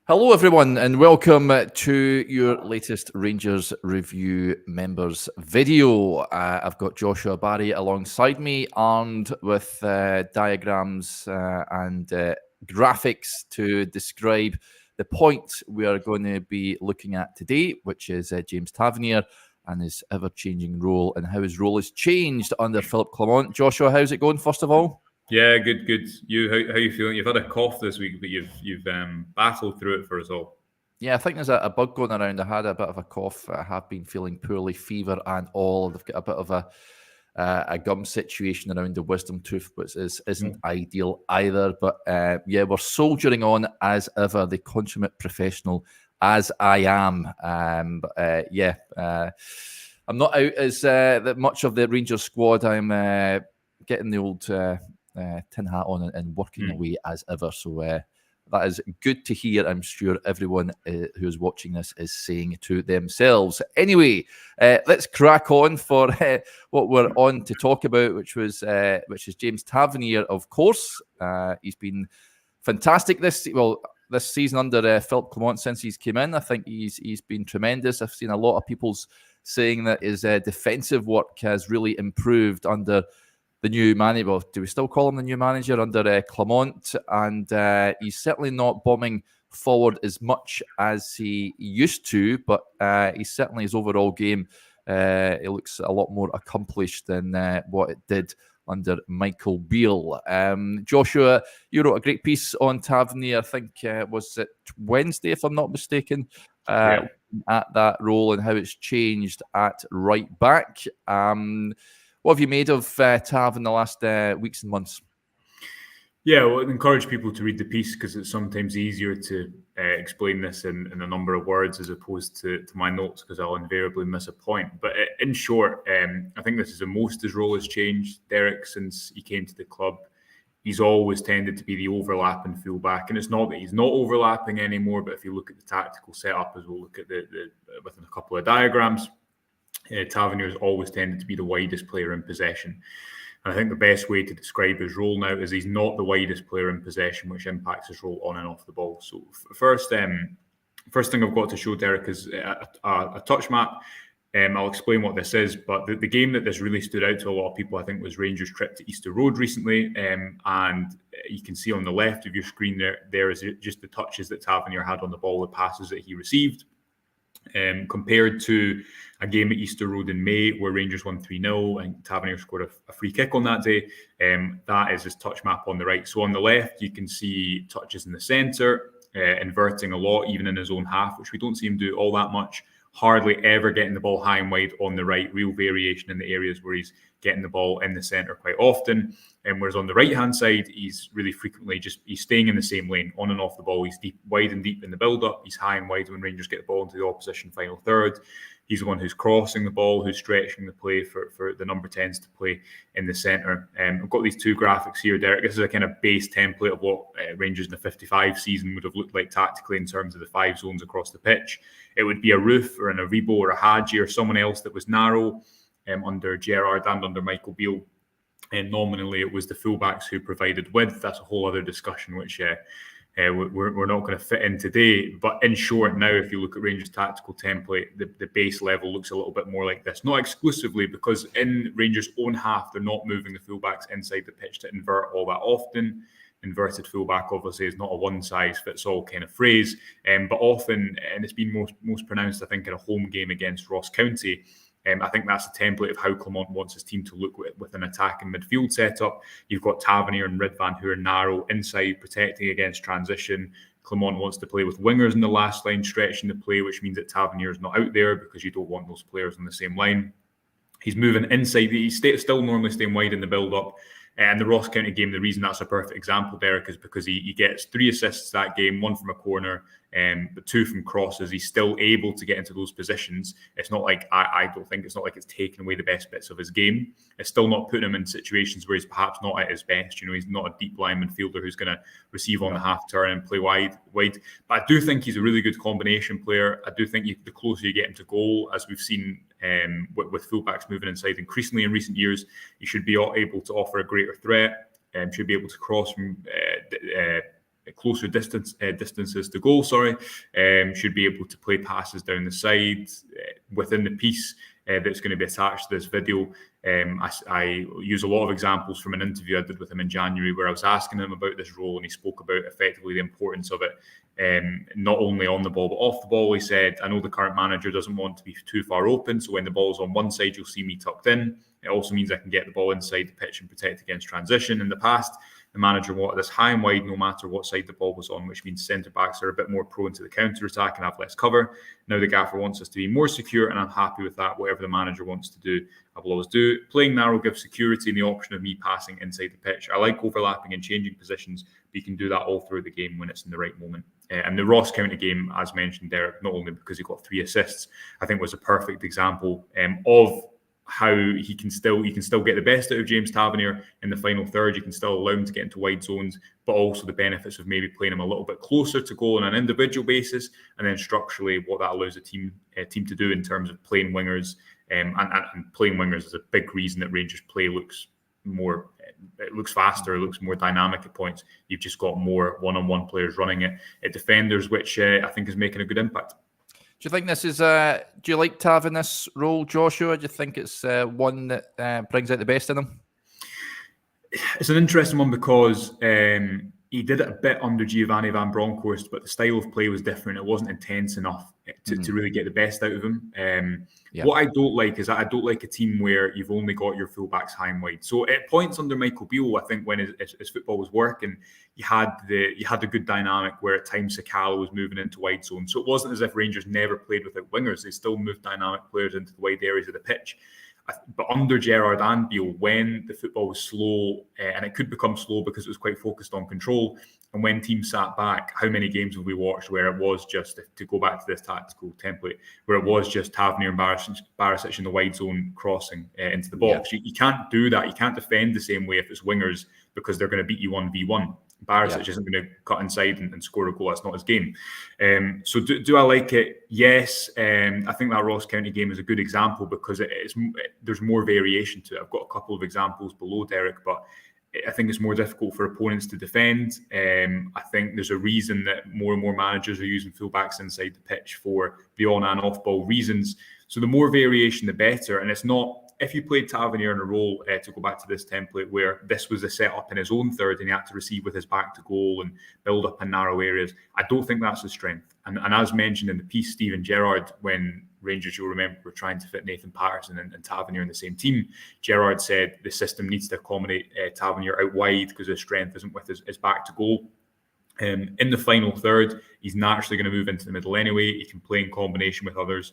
Hello, everyone, and welcome to your latest Rangers Review members video. I've got Joshua Barry alongside me, armed with diagrams and graphics to describe the point we are going to be looking at today, which is James Tavernier and his ever-changing role and how his role has changed under Philip Clement. Joshua, how's it going, first of all? Yeah, good. You, how you feeling? You've had a cough this week, but you've battled through it for us all. Yeah, I think there's a bug going around. I had a bit of a cough. I have been feeling poorly, fever and all. They've got a bit of a gum situation around the wisdom tooth, which isn't ideal either. But yeah, we're soldiering on as ever, the consummate professional as I am. I'm not out as that much of the Rangers squad. I'm getting the old tin hat on and working away as ever. So that is good to hear. I'm sure everyone who is watching this is saying to themselves. Anyway, let's crack on for what we're on to talk about, which is James Tavernier, of course. He's been fantastic this season under Philip Clement since he's came in. I think he's been tremendous. I've seen a lot of people's saying that his defensive work has really improved under the new manager. Well, do we still call him the new manager under Clement? And he's certainly not bombing forward as much as he used to, but he's certainly his overall game. It looks a lot more accomplished than what it did under Michael Beale. Joshua, you wrote a great piece on Tavernier, I think, was it Wednesday, if I'm not mistaken, at that role and how it's changed at right back. What have you made of Tav in the last weeks and months? Yeah, well, I'd encourage people to read the piece because it's sometimes easier to explain this in a number of words as opposed to my notes, because I'll invariably miss a point. But in short, I think this is the most his role has changed, Derek, since he came to the club. He's always tended to be the overlapping fullback, and it's not that he's not overlapping anymore, but if you look at the tactical setup, as we'll look at within a couple of diagrams, Tavernier has always tended to be the widest player in possession. And I think the best way to describe his role now is he's not the widest player in possession, which impacts his role on and off the ball. So first thing I've got to show, Derek, is a touch map. I'll explain what this is, but the game that this really stood out to a lot of people, I think, was Rangers' trip to Easter Road recently. And you can see on the left of your screen there is just the touches that Tavernier had on the ball, the passes that he received. Compared to a game at Easter Road in May where Rangers won 3-0 and Tavernier scored a free kick on that day. That is his touch map on the right. So on the left, you can see touches in the centre, inverting a lot, even in his own half, which we don't see him do all that much. Hardly ever getting the ball high and wide on the right. Real variation in the areas where he's getting the ball in the centre quite often. Whereas on the right-hand side, he's really frequently he's staying in the same lane, on and off the ball. He's wide and deep in the build-up. He's high and wide when Rangers get the ball into the opposition final third. He's the one who's crossing the ball, who's stretching the play for the number 10s to play in the centre. I've got these two graphics here, Derek. This is a kind of base template of what Rangers in the 55 season would have looked like tactically in terms of the 5 zones across the pitch. It would be a Roof or an Aribo or a Hadji or someone else that was narrow under Gerrard and under Michael Beale. And nominally, it was the fullbacks who provided width. That's a whole other discussion, which we're not going to fit in today. But in short, now, if you look at Rangers' tactical template, the base level looks a little bit more like this. Not exclusively, because in Rangers' own half, they're not moving the fullbacks inside the pitch to invert all that often. Inverted fullback obviously is not a one-size-fits-all kind of phrase, but often, and it's been most pronounced, I think, in a home game against Ross County. I think that's a template of how Clement wants his team to look with an attack and midfield setup. You've got Tavernier and Ridvan who are narrow inside, protecting against transition. Clement wants to play with wingers in the last line, stretching the play, which means that Tavernier is not out there because you don't want those players on the same line. He's moving inside. He's still normally staying wide in the build-up. And the Ross County game, the reason that's a perfect example, Derek, is because he gets 3 assists that game, 1 from a corner, but 2 from crosses. He's still able to get into those positions. It's not like, I don't think it's not like it's taken away the best bits of his game. It's still not putting him in situations where he's perhaps not at his best. You know, he's not a deep line midfielder who's going to receive on the half turn and play wide. But I do think he's a really good combination player. I do think the closer you get him to goal, as we've seen with fullbacks moving inside increasingly in recent years, he should be able to offer a greater threat and should be able to cross from closer distances to goal. Should be able to play passes down the side within the piece that's going to be attached to this video. I use a lot of examples from an interview I did with him in January, where I was asking him about this role, and he spoke about effectively the importance of it, not only on the ball but off the ball. He said, I know the current manager doesn't want to be too far open, so when the ball's on one side, you'll see me tucked in. It also means I can get the ball inside the pitch and protect against transition. In the past, the manager wanted us high and wide no matter what side the ball was on, which means centre-backs are a bit more prone to the counter-attack and have less cover. Now the gaffer wants us to be more secure, and I'm happy with that. Whatever the manager wants to do, I will always do. Playing narrow gives security and the option of me passing inside the pitch. I like overlapping and changing positions, but you can do that all through the game when it's in the right moment. And the Ross County game, as mentioned, Derek, not only because he got 3 assists, I think was a perfect example of how he can still get the best out of James Tavernier in the final third. You can still allow him to get into wide zones, but also the benefits of maybe playing him a little bit closer to goal on an individual basis, and then structurally what that allows a team to do in terms of playing wingers. And playing wingers is a big reason that Rangers play looks faster, it looks more dynamic at points. You've just got more one-on-one players running it at defenders, which I think is making a good impact. Do you think this is do you like Tav in this role, Joshua? Do you think it's one that brings out the best in him? It's an interesting one because he did it a bit under Giovanni Van Bronckhorst, but the style of play was different. It wasn't intense enough to really get the best out of him. What I don't like is that I don't like a team where you've only got your fullbacks high and wide. So at points under Michael Beale, I think when his football was working, you had the good dynamic where at times Sakala was moving into wide zone. So it wasn't as if Rangers never played without wingers. They still moved dynamic players into the wide areas of the pitch. But under Gerrard and Beale, when the football was slow, and it could become slow because it was quite focused on control, and when teams sat back, how many games have we watched where it was just, to go back to this tactical template, where it was just Tavernier and Barisic in the wide zone crossing into the box? You can't do that. You can't defend the same way if it's wingers, because they're going to beat you 1v1. Barisic isn't going to cut inside and score a goal. That's not his game. So do I like it? Yes. I think that Ross County game is a good example because there's more variation to it. I've got a couple of examples below, Derek, but I think it's more difficult for opponents to defend. I think there's a reason that more and more managers are using fullbacks inside the pitch for the on and off ball reasons. So the more variation, the better. And it's not, if you played Tavernier in a role, to go back to this template, where this was the setup in his own third and he had to receive with his back to goal and build up in narrow areas, I don't think that's his strength. And as mentioned in the piece, Steven Gerrard, when Rangers, you'll remember, were trying to fit Nathan Patterson and Tavernier in the same team, Gerrard said the system needs to accommodate Tavernier out wide because his strength isn't with his back to goal. In the final third, he's naturally going to move into the middle anyway. He can play in combination with others.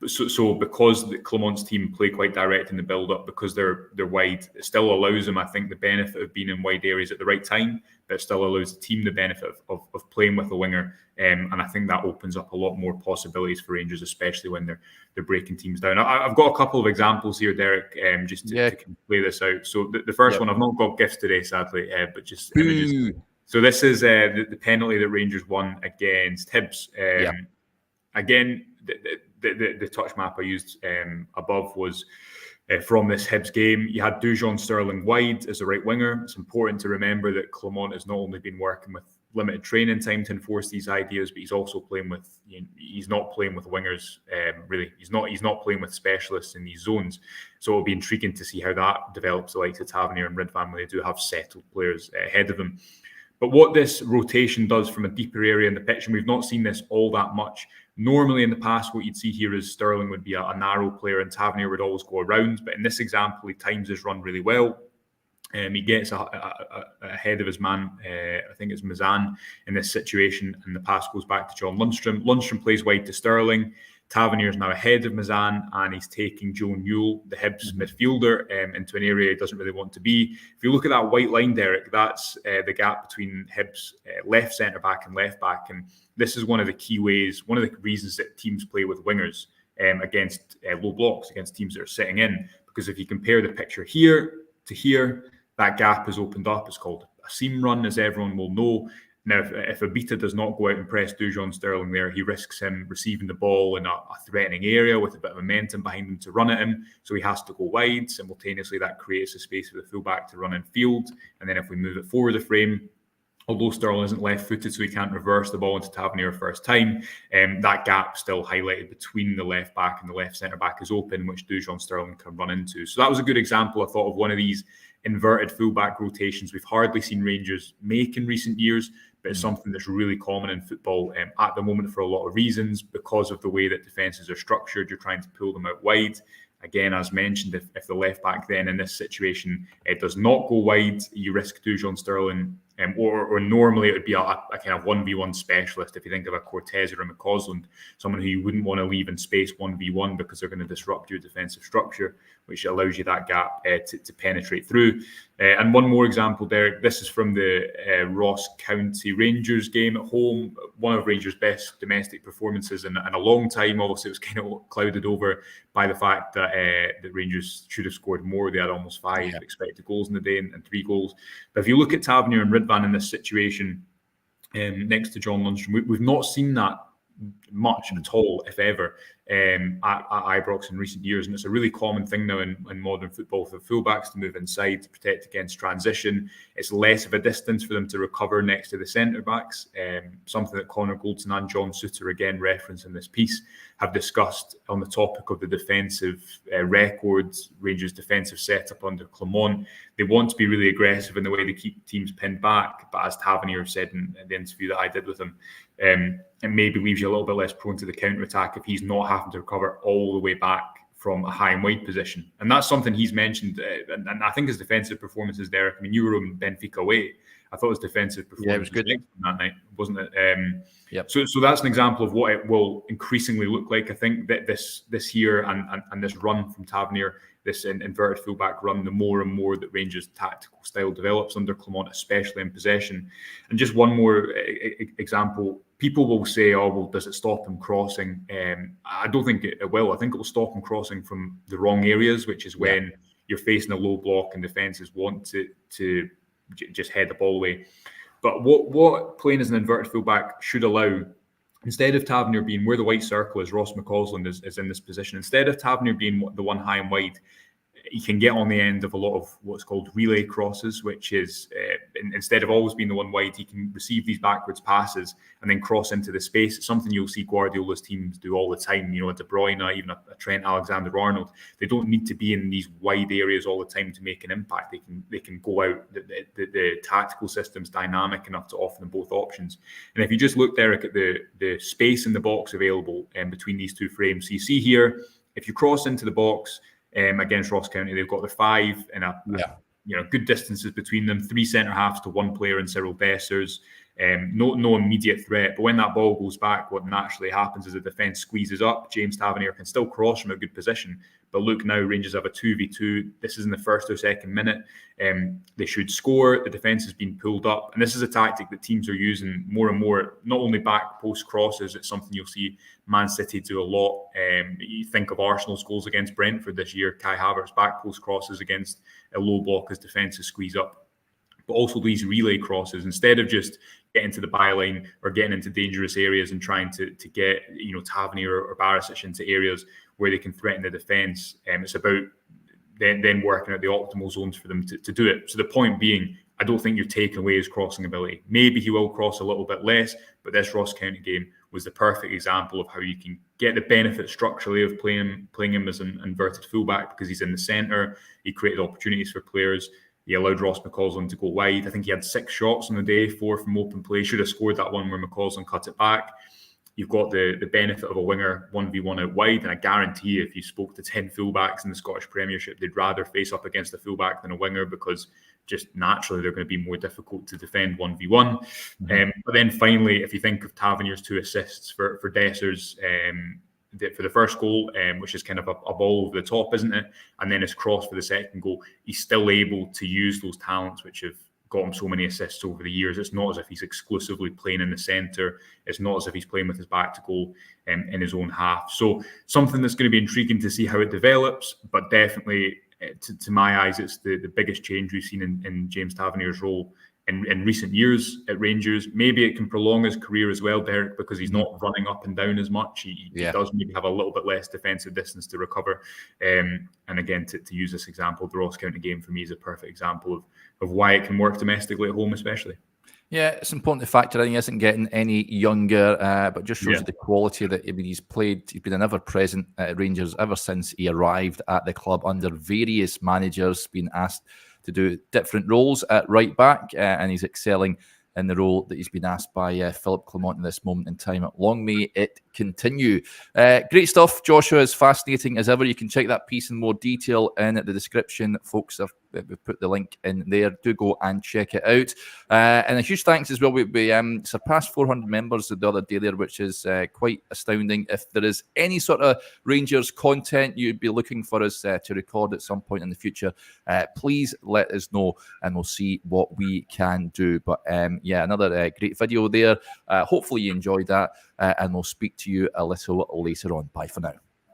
So because the Clement's team play quite direct in the build-up, because they're wide, it still allows them, I think, the benefit of being in wide areas at the right time, but it still allows the team the benefit of playing with a winger. And I think that opens up a lot more possibilities for Rangers, especially when they're breaking teams down. I've got a couple of examples here, Derek, just to play this out. So the first one, I've not got gifts today, sadly, but just images. So this is the penalty that Rangers won against Hibs. Again, the touch map I used above was from this Hibs game. You had Dujon Sterling wide as a right winger. It's important to remember that Clement has not only been working with limited training time to enforce these ideas, but he's also playing with, he's not playing with wingers, really. He's not playing with specialists in these zones. So it'll be intriguing to see how that develops, the likes of Tavernier and Ridvan, when they do have settled players ahead of them. But what this rotation does from a deeper area in the pitch, and we've not seen this all that much. Normally in the past, what you'd see here is Sterling would be a narrow player and Tavernier would always go around. But in this example, he times his run really well. He gets ahead of his man, I think it's Mazan, in this situation, and the pass goes back to John Lundstrom. Lundstrom plays wide to Sterling. Tavernier is now ahead of Mazan, and he's taking Joe Newell, the Hibs midfielder, into an area he doesn't really want to be. If you look at that white line, Derek, that's the gap between Hibs' left centre-back and left-back, and this is one of the key ways, one of the reasons that teams play with wingers against low blocks, against teams that are sitting in, because if you compare the picture here to here, that gap is opened up. It's called a seam run, as everyone will know. Now, if Abita does not go out and press Dujon Sterling there, he risks him receiving the ball in a threatening area with a bit of momentum behind him to run at him. So he has to go wide. Simultaneously, that creates a space for the fullback to run in field. And then if we move it forward the frame, although Sterling isn't left-footed, so he can't reverse the ball into Tavernier first time, that gap still highlighted between the left back and the left centre-back is open, which Dujon Sterling can run into. So that was a good example, I thought, of one of these inverted fullback rotations we've hardly seen Rangers make in recent years, but it's something that's really common in football at the moment for a lot of reasons. Because of the way that defences are structured, you're trying to pull them out wide. Again, as mentioned, if the left back then in this situation does not go wide, you risk Dujon Sterling, or normally it would be a kind of 1v1 specialist. If you think of a Cortez or a McCausland, someone who you wouldn't want to leave in space 1v1 because they're going to disrupt your defensive structure, which allows you that gap to penetrate through. And one more example, Derek, this is from the Ross County Rangers game at home, one of Rangers' best domestic performances in a long time. Obviously, it was kind of clouded over by the fact that the Rangers should have scored more. They had almost 5 expected goals in the day and 3 goals. But if you look at Tavernier and Ridvan in this situation next to John Lundstrom, we've not seen that much at all, if ever, at Ibrox in recent years. And it's a really common thing now in modern football for fullbacks to move inside to protect against transition. It's less of a distance for them to recover next to the centre-backs, something that Connor Goldson and John Suter, again referenced in this piece, have discussed on the topic of the defensive records, Rangers' defensive setup under Clement. They want to be really aggressive in the way they keep teams pinned back, but as Tavernier said in the interview that I did with him, it maybe leaves you a little bit less prone to the counter-attack if he's not having to recover all the way back from a high and wide position. And that's something he's mentioned, and I think his defensive performances, Derek, I mean, you were in Benfica away. I thought his defensive performance was good that night, wasn't it? So that's an example of what it will increasingly look like. I think that this year and this run from Tavernier, this inverted fullback run, the more and more that Rangers' tactical style develops under Clement, especially in possession. And just one more example, people will say, oh, well, does it stop him crossing? I don't think it will. I think it will stop him crossing from the wrong areas, which is when you're facing a low block and defences want to just head the ball away. But what playing as an inverted fullback should allow, instead of Tavernier being where the white circle is, Ross McCausland is in this position. Instead of Tavernier being the one high and wide, he can get on the end of a lot of what's called relay crosses, which is instead of always being the one wide, he can receive these backwards passes and then cross into the space. It's something you'll see Guardiola's teams do all the time. You know, a De Bruyne, even a Trent Alexander-Arnold, they don't need to be in these wide areas all the time to make an impact. They can go out. The tactical system's dynamic enough to offer them both options. And if you just look, Derek, at the space in the box available between these two frames, so you see here, if you cross into the box, against Ross County, they've got the 5 and a good distances between them, 3 centre halves to 1 player and Cyril Dessers. No immediate threat, but when that ball goes back, what naturally happens is the defence squeezes up. James Tavernier can still cross from a good position, but look now, Rangers have a 2v2. This is in the first or second minute. They should score. The defence has been pulled up, and this is a tactic that teams are using more and more. Not only back post crosses, it's something you'll see Man City do a lot. You think of Arsenal's goals against Brentford this year. Kai Havertz back post crosses against a low block as defences squeeze up. But also these relay crosses, instead of just getting to the byline or getting into dangerous areas and trying to get Tavernier or Barisic into areas where they can threaten the defence. It's about then working out the optimal zones for them to do it. So the point being, I don't think you're taking away his crossing ability. Maybe he will cross a little bit less, but this Ross County game was the perfect example of how you can get the benefit structurally of playing him as an inverted fullback because he's in the centre. He created opportunities for players. He allowed Ross McCausland to go wide. I think he had 6 shots on the day, 4 from open play. Should have scored that one where McCausland cut it back. You've got the benefit of a winger 1v1 out wide, and I guarantee if you spoke to 10 fullbacks in the Scottish Premiership, they'd rather face up against a fullback than a winger because just naturally they're going to be more difficult to defend 1v1. But then finally, if you think of Tavernier's 2 assists for Dessers, for the first goal, which is kind of a ball over the top, isn't it? And then his cross for the second goal, he's still able to use those talents which have got him so many assists over the years. It's not as if he's exclusively playing in the centre. It's not as if he's playing with his back to goal in his own half. So something that's going to be intriguing to see how it develops, but definitely to my eyes, it's the biggest change we've seen in James Tavernier's role in recent years at Rangers. Maybe it can prolong his career as well, Derek, because he's not running up and down as much. He does maybe have a little bit less defensive distance to recover. And again, to use this example, the Ross County game for me is a perfect example of why it can work domestically at home, especially. Yeah, it's important to factor in he isn't getting any younger, but just shows you the quality that he's played. He's been an ever-present at Rangers ever since he arrived at the club under various managers, been asked to do different roles at right back, and he's excelling in the role that he's been asked by Philip Clement in this moment in time. Long may it continue. Great stuff, Joshua. Is fascinating as ever. You can check that piece in more detail in the description, folks. We've put the link in there. Do go and check it out. And a huge thanks as well. We surpassed 400 members the other day there, which is quite astounding. If there is any sort of Rangers content you'd be looking for us to record at some point in the future, please let us know and we'll see what we can do. But another great video there. Hopefully you enjoyed that, and we'll speak to you a little later on. Bye for now.